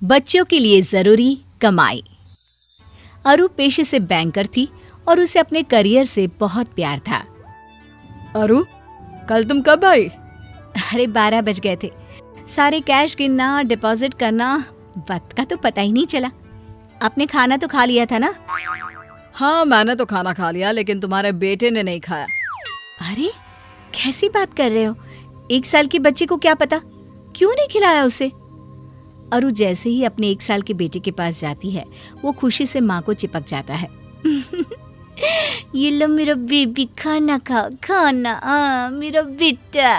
बच्चों के लिए जरूरी कमाई। अरु पेशे से बैंकर थी और उसे अपने करियर से बहुत प्यार था। अरु, कल तुम कब आई? अरे 12 बज गए थे। सारे कैश गिनना, डिपॉजिट करना, वक्त का तो पता ही नहीं चला। आपने खाना तो खा लिया था ना? हाँ, मैंने तो खाना खा लिया, लेकिन तुम्हारे बेटे ने नहीं खाया। अरे कैसी बात कर रहे हो? 1 साल के बच्चे को क्या पता, क्यों नहीं खिलाया उसे? अरु जैसे ही अपने 1 साल के बेटे के पास जाती है, वो खुशी से माँ को चिपक जाता है। ये लो मेरा बेबी, खाना खा, खाना, मेरा बेटा।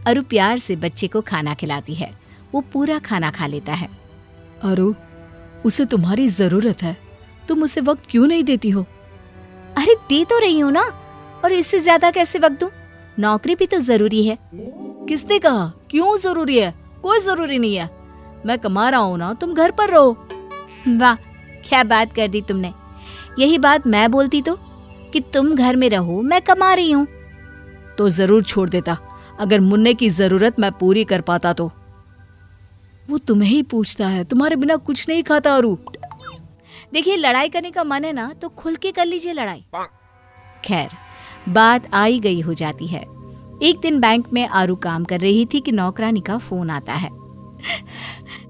अरु प्यार से बच्चे को खाना खिलाती है। वो पूरा खाना खा लेता है। अरु, उसे तुम्हारी जरूरत है, तुम उसे वक्त क्यों नहीं देती हो? अरे दे तो रही हूँ ना, और इससे ज्यादा कैसे वक्त दूं? नौकरी भी तो जरूरी है। किसने कहा क्यों जरूरी है? कोई जरूरी नहीं है। मैं कमा रहा हूँ ना, तुम घर पर रहो। वाह, क्या बात कर दी तुमने। यही बात मैं बोलती तो, कि तुम घर में रहो, मैं कमा रही हूँ। तो जरूर छोड़ देता, अगर मुन्ने की जरूरत मैं पूरी कर पाता तो। वो तुम्हें ही पूछता है, तुम्हारे बिना कुछ नहीं खाता। अरु देखिए, लड़ाई करने का मन है ना तो खुल के कर लीजिए लड़ाई। खैर, बात आई गई हो जाती है। एक दिन बैंक में आरू काम कर रही थी कि नौकरानी का फोन आता है।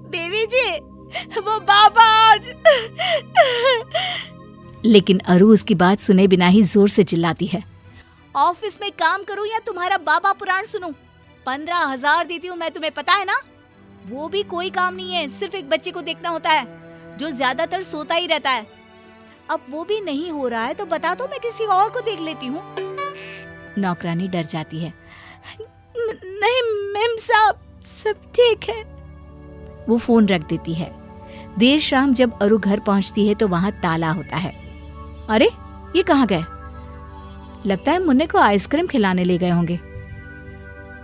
देवी जी, वो बाबा आज। लेकिन अरु उसकी बात सुने बिना ही जोर से चिल्लाती है, ऑफिस में काम करूं या तुम्हारा बाबा पुराण सुनूं? 15,000 देती हूँ मैं तुम्हें, पता है ना? वो भी कोई काम नहीं है, सिर्फ एक बच्चे को देखना होता है जो ज्यादातर सोता ही रहता है। अब वो भी नहीं हो रहा है तो बता दो, मैं किसी और को देख लेती हूँ। नौकरानी डर जाती है। नहीं मैम साहब, सब ठीक है। वो फोन रख देती है। देर शाम जब अरु घर पहुंचती है तो वहां ताला होता है। अरे ये कहाँ गए? लगता है मुन्ने को आइसक्रीम खिलाने ले गए होंगे।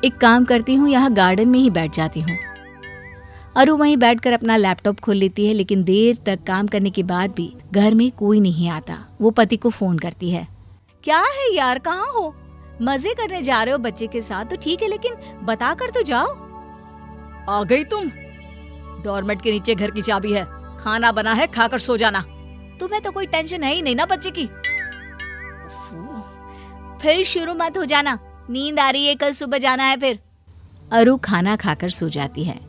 एक काम करती हूँ, यहाँ गार्डन में ही बैठ जाती हूँ। अरु वहीं बैठकर अपना लैपटॉप खोल लेती है, लेकिन देर तक काम करने के बाद भी घर में कोई नहीं आता। वो पति को फोन करती है। क्या है यार, कहाँ हो? मजे करने जा रहे हो बच्चे के साथ तो ठीक है, लेकिन बता कर तो जाओ। आ गई तुम? डोरमेट के नीचे घर की चाबी है, खाना बना है, खाकर सो जाना। तुम्हें तो कोई टेंशन है ही नहीं ना बच्चे की। फिर शुरू मत हो जाना, नींद आ रही है, कल सुबह जाना है फिर। अरु खाना खाकर सो जाती है।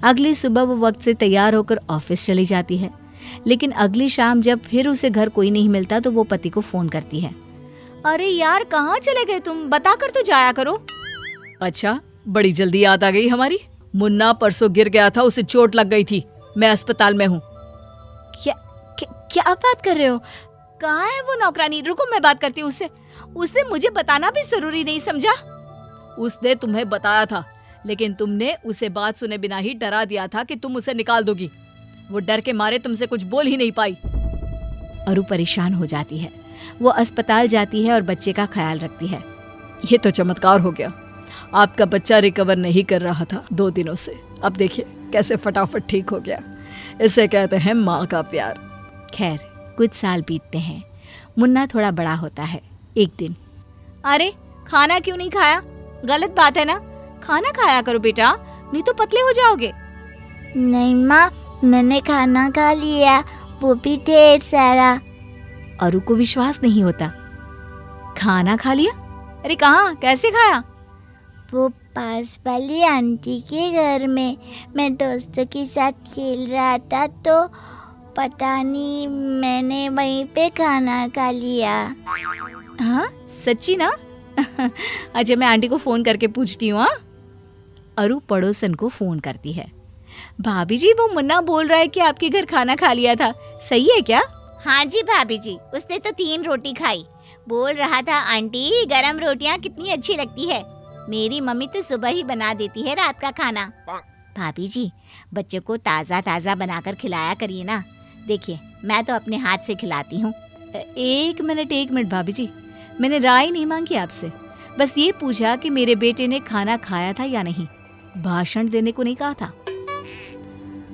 अगली सुबह वो वक्त से तैयार होकर ऑफिस चली जाती है, लेकिन अगली शाम जब फिर उसे घर कोई नहीं मिलता तो वो पति को फोन करती है। अरे यार, कहाँ चले गए तुम? बता कर तो जाया करो। अच्छा, बड़ी जल्दी याद आ गई हमारी। मुन्ना परसों गिर गया था, उसे चोट लग गई थी, मैं अस्पताल में हूँ। क्या बात कर रहे हो? कहाँ है वो नौकरानी? रुको, मैं बात करती हूँ उससे। उसने मुझे बताना भी जरूरी नहीं समझा? उसने तुम्हें बताया था, लेकिन तुमने उसे बात सुने बिना ही डरा दिया था कि तुम उसे निकाल दोगी। वो डर के मारे तुमसे कुछ बोल ही नहीं पाई। अरु परेशान हो जाती है। वो अस्पताल जाती है और बच्चे का ख्याल रखती है। ये तो चमत्कार हो गया, आपका बच्चा रिकवर नहीं कर रहा था 2 दिनों से, अब देखिए कैसे फटाफट ठीक हो गया। इसे कहते हैं माँ का प्यार। खैर, कुछ साल बीतते हैं। मुन्ना थोड़ा बड़ा होता है। एक दिन, अरे खाना क्यों नहीं खाया? गलत बात है ना, खाना खाया करो बेटा, नहीं तो पतले हो जाओगे। नहीं माँ, मैंने खाना खा लिया, वो भी ढेर सारा। अरु को विश्वास नहीं होता। खाना खा लिया? अरे कहाँ, कैसे खाया? वो पास वाली आंटी के घर में मैं दोस्तों के साथ खेल रहा था तो पता नहीं मैंने वहीं पे खाना खा लिया। हाँ सच्ची ना? अच्छा, मैं आंटी को फोन करके पूछती हूँ। अरु पड़ोसन को फोन करती है। भाभी जी, वो मुन्ना बोल रहा है कि आपके घर खाना खा लिया था, सही है क्या? हाँ जी भाभी जी, उसने तो 3 रोटी खाई। बोल रहा था आंटी गरम रोटियां कितनी अच्छी लगती है, मेरी मम्मी तो सुबह ही बना देती है रात का खाना। भाभी जी, बच्चों को ताज़ा ताज़ा बनाकर खिलाया करिए ना। देखिए, मैं तो अपने हाथ से खिलाती हूँ। एक मिनट भाभी जी, मैंने राय नहीं मांगी आपसे, बस ये पूछा कि मेरे बेटे ने खाना खाया था या नहीं, भाषण देने को नहीं कहा था।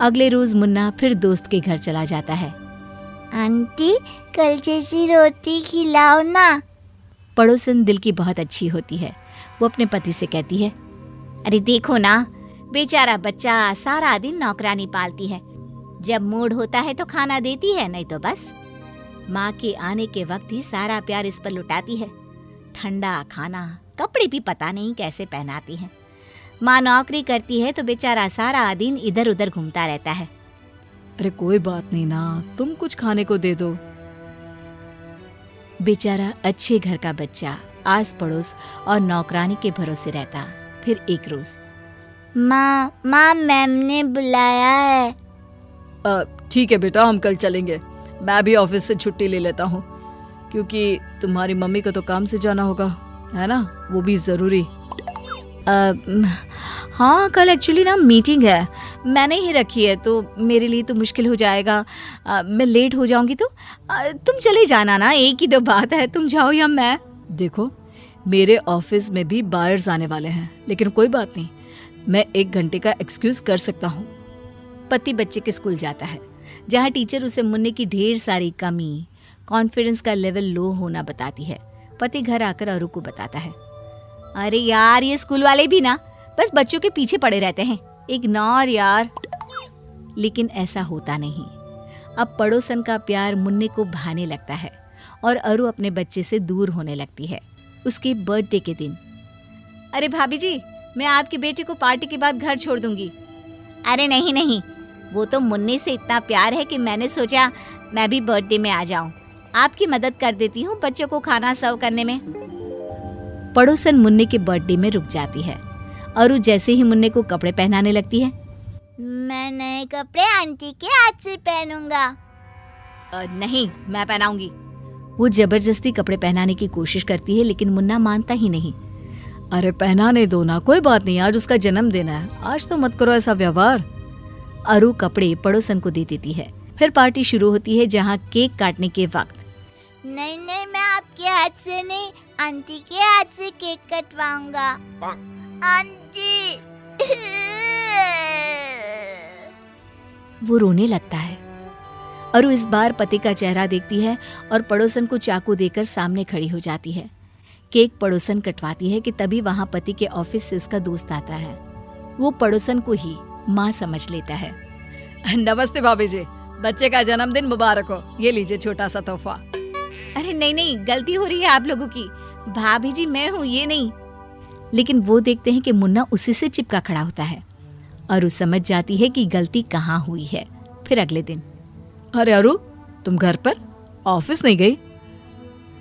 अगले रोज मुन्ना फिर दोस्त के घर चला जाता है। आंटी, कल जैसी रोटी खिलाओ ना। पड़ोसन दिल की बहुत अच्छी होती है। वो अपने पति से कहती है, अरे देखो ना, बेचारा बच्चा सारा दिन नौकरानी पालती है। जब मूड होता है तो खाना देती है, नहीं तो बस माँ के आने के वक्त ही सारा प्यार इस पर लुटाती है। ठंडा खाना, कपड़े भी पता नहीं कैसे पहनाती है। माँ नौकरी करती है तो बेचारा सारा दिन इधर उधर घूमता रहता है। अरे कोई बात नहीं ना, तुम कुछ खाने को दे दो। बेचारा अच्छे घर का बच्चा आस पड़ोस और नौकरानी के भरोसे रहता। फिर एक रोज, माँ मैम ने बुलाया है। ठीक है बेटा, हम कल चलेंगे। मैं भी ऑफिस से छुट्टी ले लेता हूँ, क्योंकि तुम्हारी मम्मी को तो काम से जाना होगा, है ना, वो भी ज़रूरी। हाँ कल एक्चुअली ना मीटिंग है, मैंने ही रखी है, तो मेरे लिए तो मुश्किल हो जाएगा। मैं लेट हो जाऊंगी तो तुम चले जाना ना, एक ही दो बात है, तुम जाओ या मैं। देखो, मेरे ऑफिस में भी बायर्स आने वाले हैं, लेकिन कोई बात नहीं, मैं 1 घंटे का एक्सक्यूज कर सकता हूँ। पति बच्चे के स्कूल जाता है, जहाँ टीचर उसे मुन्ने की ढेर सारी कमी, कॉन्फिडेंस का लेवल लो होना बताती है। पति घर आकर अरु को बताता है, अरे यार ये स्कूल वाले भी ना बस बच्चों के पीछे पड़े रहते हैं, इग्नोर यार। लेकिन ऐसा होता नहीं। अब पड़ोसन का प्यार मुन्ने को भाने लगता है और अरु अपने बच्चे से दूर होने लगती है। उसके बर्थडे के दिन, अरे भाभी जी, मैं आपके बेटे को पार्टी के बाद घर छोड़ दूंगी। अरे नहीं, वो तो मुन्ने से इतना प्यार है कि मैंने सोचा मैं भी बर्थडे में आ जाऊं। आपकी मदद कर देती हूँ बच्चों को खाना सर्व करने में। पड़ोसन मुन्ने के बर्थडे में रुक जाती है। अरु जैसे ही मुन्ने को कपड़े पहनाने लगती है, मैं नए कपड़े आंटी के हाथ से पहनूंगा। नहीं, मैं पहनाऊंगी। वो जबरदस्ती कपड़े पहनाने की कोशिश करती है, लेकिन मुन्ना मानता ही नहीं। अरे पहनाने दो ना, कोई बात नहीं, आज उसका जन्मदिन है, आज तो मत करो ऐसा व्यवहार। अरु कपड़े पड़ोसन को दे देती है। फिर पार्टी शुरू होती है, जहाँ केक काटने के वक्त, नहीं, मैं आपके हाथ से नहीं, आंटी के हाथ से केक कटवाऊंगा। आंटी। वो रोने लगता है। अरु इस बार पति का चेहरा देखती है और पड़ोसन को चाकू देकर सामने खड़ी हो जाती है। केक पड़ोसन कटवाती है कि तभी वहां पति के ऑफिस से उसका दोस्त आता है। वो पड़ोसन को ही माँ समझ लेता है। नमस्ते भाभी जी, बच्चे का जन्मदिन मुबारक हो, ये लीजिए छोटा सा तोहफा। अरे नहीं, गलती हो रही है आप लोगों की, भाभी जी मैं हूँ, ये नहीं। लेकिन वो देखते हैं कि मुन्ना उसी से चिपका खड़ा होता है। अरु समझ जाती है कि गलती कहाँ हुई है। फिर अगले दिन, अरे अरु, तुम घर पर, ऑफिस नहीं गई?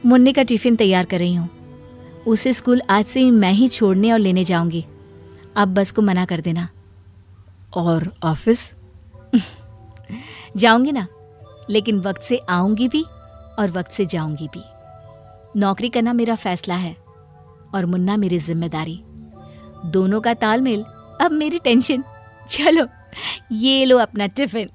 मुन्ने का टिफिन तैयार कर रही हूँ। उसे स्कूल आज से ही मैं ही छोड़ने और लेने जाऊंगी। अब बस को मना कर देना। और ऑफिस? जाऊंगी ना, लेकिन वक्त से आऊंगी भी और वक्त से जाऊंगी भी। नौकरी करना मेरा फैसला है और मुन्ना मेरी जिम्मेदारी। दोनों का तालमेल अब मेरी टेंशन। चलो ये लो अपना टिफिन।